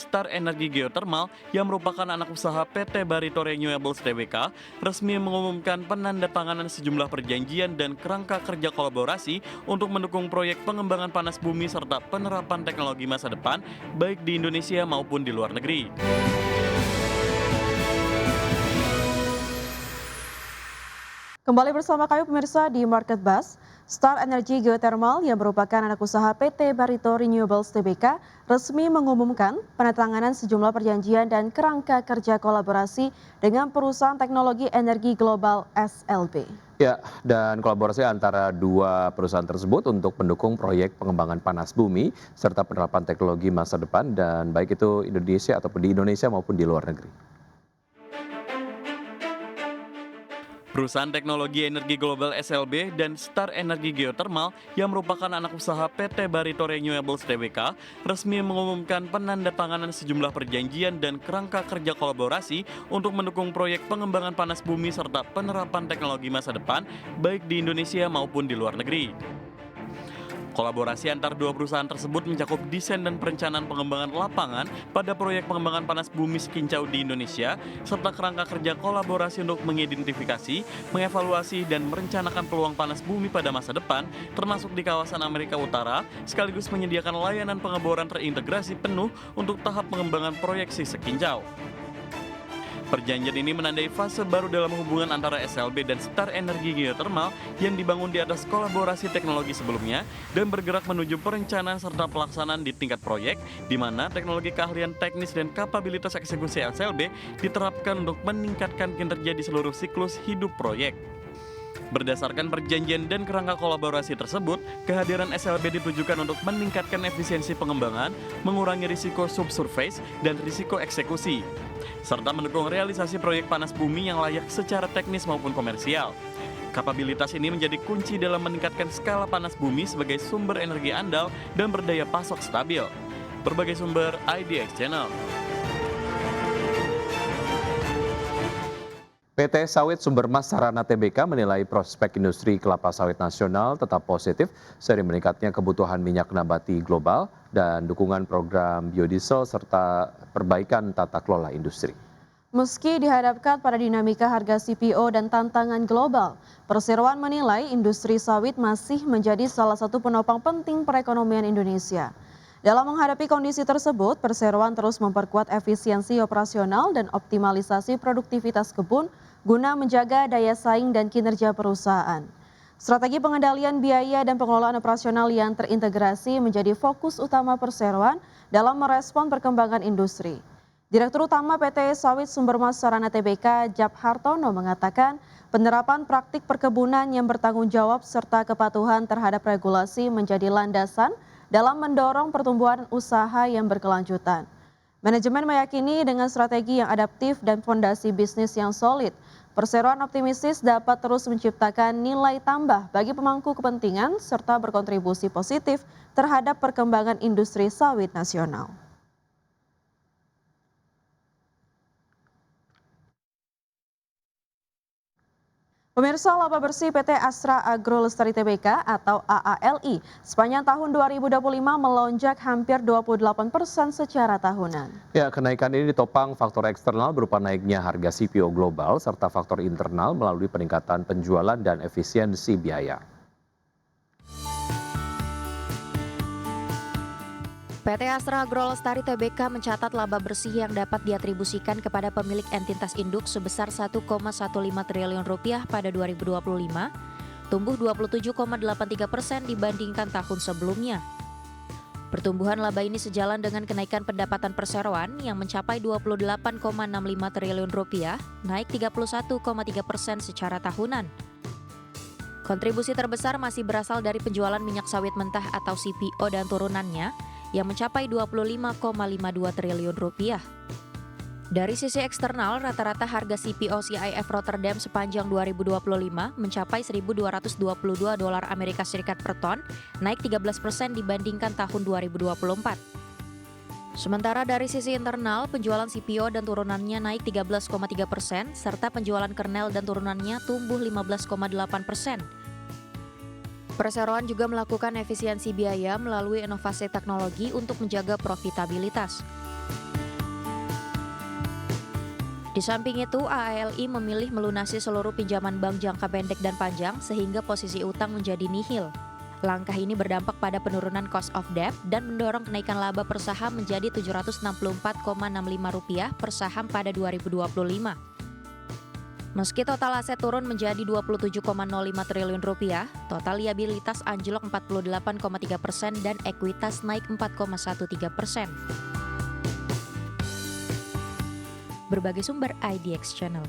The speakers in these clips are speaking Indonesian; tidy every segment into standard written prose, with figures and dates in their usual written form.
Star Energi Geothermal yang merupakan anak usaha PT Barito Renewables Tbk resmi mengumumkan penandatanganan sejumlah perjanjian dan kerangka kerja kolaborasi untuk mendukung proyek pengembangan panas bumi serta penerapan teknologi masa depan baik di Indonesia maupun di luar negeri. Kembali bersama kami pemirsa di Market Buzz. Star Energy Geothermal yang merupakan anak usaha PT Barito Renewables Tbk resmi mengumumkan penandatanganan sejumlah perjanjian dan kerangka kerja kolaborasi dengan perusahaan teknologi energi global SLB. Ya, dan kolaborasi antara dua perusahaan tersebut untuk mendukung proyek pengembangan panas bumi serta penerapan teknologi masa depan dan baik itu Indonesia ataupun di Indonesia maupun di luar negeri. Perusahaan teknologi energi global SLB dan Star Energi Geothermal yang merupakan anak usaha PT Barito Renewables Tbk resmi mengumumkan penandatanganan sejumlah perjanjian dan kerangka kerja kolaborasi untuk mendukung proyek pengembangan panas bumi serta penerapan teknologi masa depan baik di Indonesia maupun di luar negeri. Kolaborasi antar dua perusahaan tersebut mencakup desain dan perencanaan pengembangan lapangan pada proyek pengembangan panas bumi Sekincau di Indonesia, serta kerangka kerja kolaborasi untuk mengidentifikasi, mengevaluasi, dan merencanakan peluang panas bumi pada masa depan, termasuk di kawasan Amerika Utara, sekaligus menyediakan layanan pengeboran terintegrasi penuh untuk tahap pengembangan proyeksi Sekincau. Perjanjian ini menandai fase baru dalam hubungan antara SLB dan Star Energi Geothermal yang dibangun di atas kolaborasi teknologi sebelumnya dan bergerak menuju perencanaan serta pelaksanaan di tingkat proyek, di mana teknologi keahlian teknis dan kapabilitas eksekusi SLB diterapkan untuk meningkatkan kinerja di seluruh siklus hidup proyek. Berdasarkan perjanjian dan kerangka kolaborasi tersebut, kehadiran SLB ditujukan untuk meningkatkan efisiensi pengembangan, mengurangi risiko subsurface dan risiko eksekusi, serta mendukung realisasi proyek panas bumi yang layak secara teknis maupun komersial. Kapabilitas ini menjadi kunci dalam meningkatkan skala panas bumi sebagai sumber energi andal dan berdaya pasok stabil. Berbagai sumber IDX Channel. PT Sawit Sumbermas Sarana Tbk menilai prospek industri kelapa sawit nasional tetap positif seiring meningkatnya kebutuhan minyak nabati global dan dukungan program biodiesel serta perbaikan tata kelola industri. Meski dihadapkan pada dinamika harga CPO dan tantangan global, Perseroan menilai industri sawit masih menjadi salah satu penopang penting perekonomian Indonesia. Dalam menghadapi kondisi tersebut, Perseroan terus memperkuat efisiensi operasional dan optimalisasi produktivitas kebun guna menjaga daya saing dan kinerja perusahaan. Strategi pengendalian biaya dan pengelolaan operasional yang terintegrasi menjadi fokus utama Perseroan dalam merespon perkembangan industri. Direktur Utama PT Sawit Sumbermas Sarana Tbk, Jap Hartono mengatakan penerapan praktik perkebunan yang bertanggung jawab serta kepatuhan terhadap regulasi menjadi landasan dalam mendorong pertumbuhan usaha yang berkelanjutan. Manajemen meyakini dengan strategi yang adaptif dan fondasi bisnis yang solid, Perseroan optimistis dapat terus menciptakan nilai tambah bagi pemangku kepentingan serta berkontribusi positif terhadap perkembangan industri sawit nasional. Pemirsa, laba bersih PT Astra Agro Lestari Tbk atau AALI sepanjang tahun 2025 melonjak hampir 28% secara tahunan. Ya, kenaikan ini ditopang faktor eksternal berupa naiknya harga CPO global serta faktor internal melalui peningkatan penjualan dan efisiensi biaya. PT Astra Agro Lestari Tbk mencatat laba bersih yang dapat diatribusikan kepada pemilik entitas induk sebesar 1,15 triliun rupiah pada 2025, tumbuh 27,83% dibandingkan tahun sebelumnya. Pertumbuhan laba ini sejalan dengan kenaikan pendapatan perseroan yang mencapai 28,65 triliun rupiah, naik 31,3% secara tahunan. Kontribusi terbesar masih berasal dari penjualan minyak sawit mentah atau CPO dan turunannya yang mencapai 25,52 triliun rupiah. Dari sisi eksternal, rata-rata harga CPO CIF Rotterdam sepanjang 2025 mencapai $1.222 Amerika Serikat per ton, naik 13% dibandingkan tahun 2024. Sementara dari sisi internal, penjualan CPO dan turunannya naik 13,3%, serta penjualan kernel dan turunannya tumbuh 15,8%. Perseroan juga melakukan efisiensi biaya melalui inovasi teknologi untuk menjaga profitabilitas. Di samping itu, AALI memilih melunasi seluruh pinjaman bank jangka pendek dan panjang sehingga posisi utang menjadi nihil. Langkah ini berdampak pada penurunan cost of debt dan mendorong kenaikan laba per saham menjadi Rp764,65 per saham pada 2025. Meski total aset turun menjadi Rp27,05 triliun, total liabilitas anjlok 48,3% dan ekuitas naik 4,13%. Berbagai sumber IDX Channel.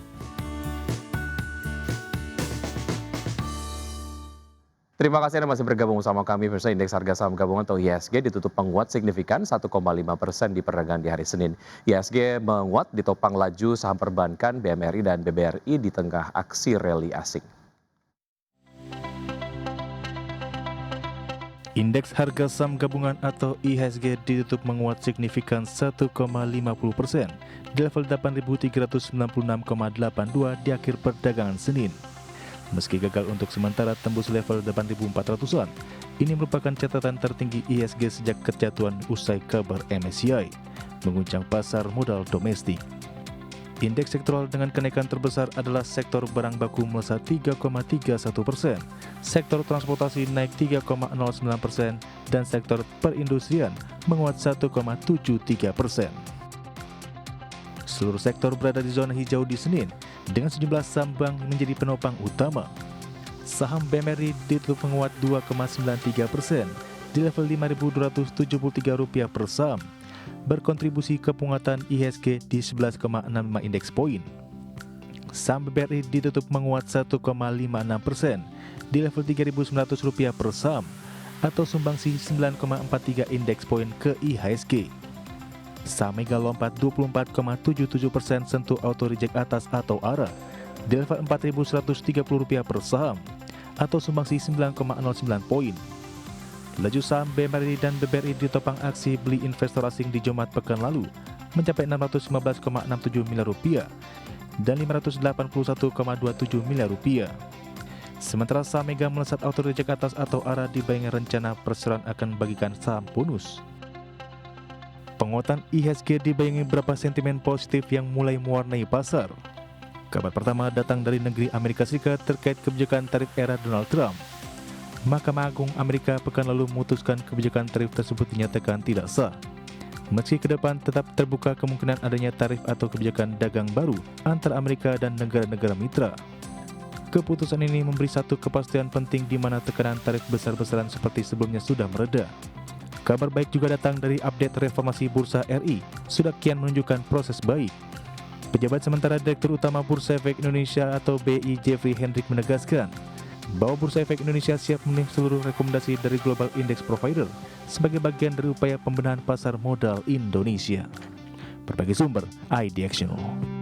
Terima kasih Anda masih bergabung bersama kami. Pemirsa, indeks harga saham gabungan atau IHSG ditutup menguat signifikan 1,5% di perdagangan di hari Senin. IHSG menguat ditopang laju saham perbankan, BMRI dan BBRI di tengah aksi rally asing. Indeks harga saham gabungan atau IHSG ditutup menguat signifikan 1,50% di level 8.396,82 di akhir perdagangan Senin. Meski gagal untuk sementara tembus level 8.400-an, ini merupakan catatan tertinggi IHSG sejak kejatuhan usai kabar MSCI mengguncang pasar modal domestik. Indeks sektoral dengan kenaikan terbesar adalah sektor barang baku melesat 3,31%, sektor transportasi naik 3,09%, dan sektor perindustrian menguat 1,73%. Seluruh sektor berada di zona hijau di Senin, dengan sejumlah saham bank menjadi penopang utama. Saham BMRI ditutup menguat 2,93% di level Rp5.273 per saham, berkontribusi ke penguatan IHSG di 11,65 indeks poin. Saham BBRI ditutup menguat 1,56% di level Rp3.900 per saham, atau sumbangsi 9,43 indeks poin ke IHSG. Saham Mega lompat 24,77% sentuh auto reject atas atau ARA di level Rp4.130 per saham atau sumbangsi 9,09 poin. Laju saham BMRI dan BBRI ditopang aksi beli investor asing di Jumat pekan lalu mencapai Rp615,67 miliar dan Rp581,27 miliar. Sementara saham Mega melesat auto reject atas atau ARA dibayangi rencana perseroan akan bagikan saham bonus. Penguatan IHSG dibayangi beberapa sentimen positif yang mulai mewarnai pasar. Kabar pertama datang dari negeri Amerika Serikat terkait kebijakan tarif era Donald Trump. Mahkamah Agung Amerika pekan lalu memutuskan kebijakan tarif tersebut dinyatakan tidak sah. Meski ke depan tetap terbuka kemungkinan adanya tarif atau kebijakan dagang baru antara Amerika dan negara-negara mitra. Keputusan ini memberi satu kepastian penting di mana tekanan tarif besar-besaran seperti sebelumnya sudah mereda. Kabar baik juga datang dari update reformasi Bursa RI, sudah kian menunjukkan proses baik. Pejabat sementara Direktur Utama Bursa Efek Indonesia atau BI Jeffrey Hendrik menegaskan bahwa Bursa Efek Indonesia siap memenuhi seluruh rekomendasi dari Global Index Provider sebagai bagian dari upaya pembenahan pasar modal Indonesia. Berbagai sumber, IDX Channel.